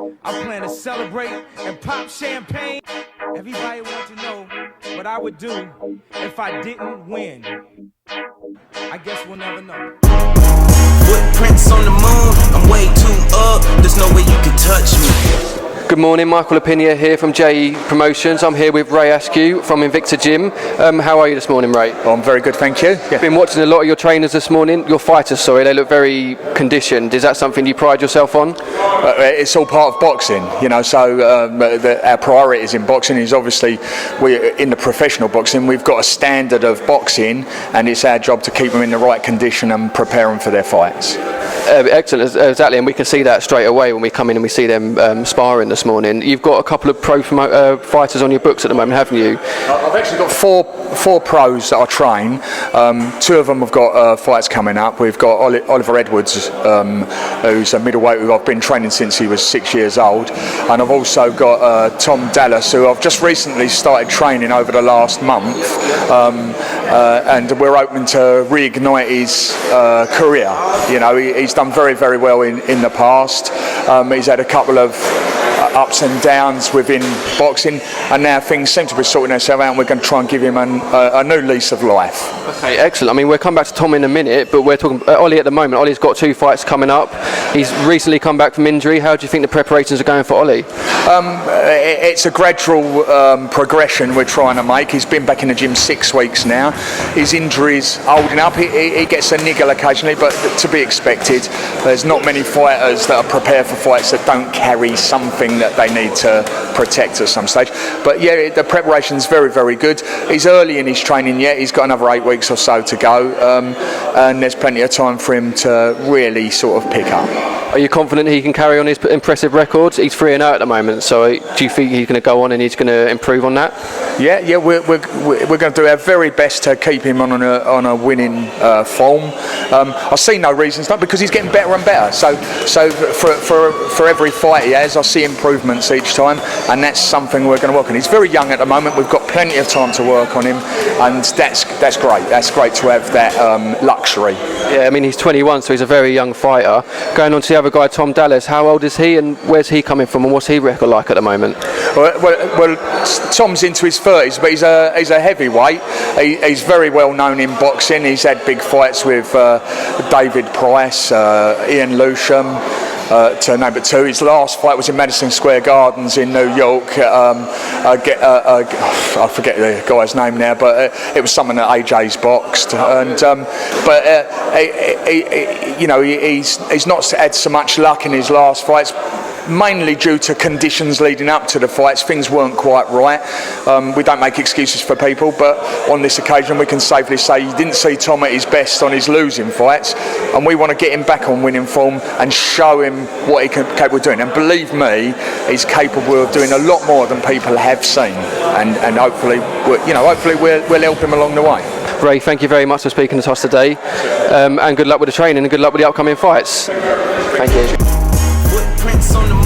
I plan to celebrate and pop champagne. Everybody wants to know what I would do if I didn't win. I guess we'll never know. Footprints on the moon, I'm way too up, there's no way you can touch me. Good morning, Michael Opinia here from JE Promotions. I'm here with Ray Askew from Invicta Gym. How are you this morning, Ray? Oh, I'm very good, thank you. I've been watching a lot of your trainers this morning, your fighters, sorry, they look very conditioned. Is that something you pride yourself on? It's all part of boxing, you know, so our priorities in boxing is obviously, in the professional boxing, we've got a standard of boxing and it's our job to keep them in the right condition and prepare them for their fights. Excellent, exactly, and we can see that straight away when we come in and we see them sparring this morning. You've got a couple of pro fighters on your books at the moment, haven't you? I've actually got four pros that I train. Two of them have got fights coming up. We've got Oliver Edwards, who's a middleweight who I've been training since he was 6 years old, and I've also got Tom Dallas, who I've just recently started training over the last month, and we're hoping to reignite his career. You know, he's done very, very well in the past. He's had a couple of ups and downs within boxing, and now things seem to be sorting themselves out, and we're going to try and give him a new lease of life. Okay, excellent. I mean, we'll come back to Tom in a minute, but we're talking Ollie at the moment. Ollie's got 2 fights coming up. He's recently come back from injury. How do you think the preparations are going for Ollie? It's a gradual progression we're trying to make. He's been back in the gym 6 weeks now. His injury's holding up. He gets a niggle occasionally, but to be expected. There's not many fighters that are prepared for fights that don't carry something that they need to protect at some stage. But yeah, the preparation's very, very good. He's early in his training yet. He's got another 8 weeks or so to go, and there's plenty of time for him to really sort of pick up. Are you confident he can carry on his impressive records? He's 3-0 at the moment, so do you think he's going to go on and he's going to improve on that? Yeah, we're going to do our very best to keep him on a winning form. I see no reasons not, because he's getting better and better. So for every fight he has, I see improvements each time, and that's something we're going to work on. He's very young at the moment. We've got plenty of time to work on him, and that's great. That's great to have that luxury. Yeah, I mean, he's 21, so he's a very young fighter. Going on to the other guy, Tom Dallas, how old is he and where's he coming from and what's he record like at the moment? Well, Tom's into his 30s, but he's a heavyweight. He's very well known in boxing. He's had big fights with David Price, Ian Lewisham, to name but 2. His last fight was in Madison Square Gardens in New York. I forget the guy's name now, but it was someone that AJ's boxed. And he's not had so much luck in his last fights, mainly due to conditions leading up to the fights. Things weren't quite right. We don't make excuses for people, but on this occasion we can safely say you didn't see Tom at his best on his losing fights, and we want to get him back on winning form and show him what he's capable of doing. And believe me, he's capable of doing a lot more than people have seen, and hopefully we'll help him along the way. Ray, thank you very much for speaking to us today, and good luck with the training and good luck with the upcoming fights. Thank you. Footprints on the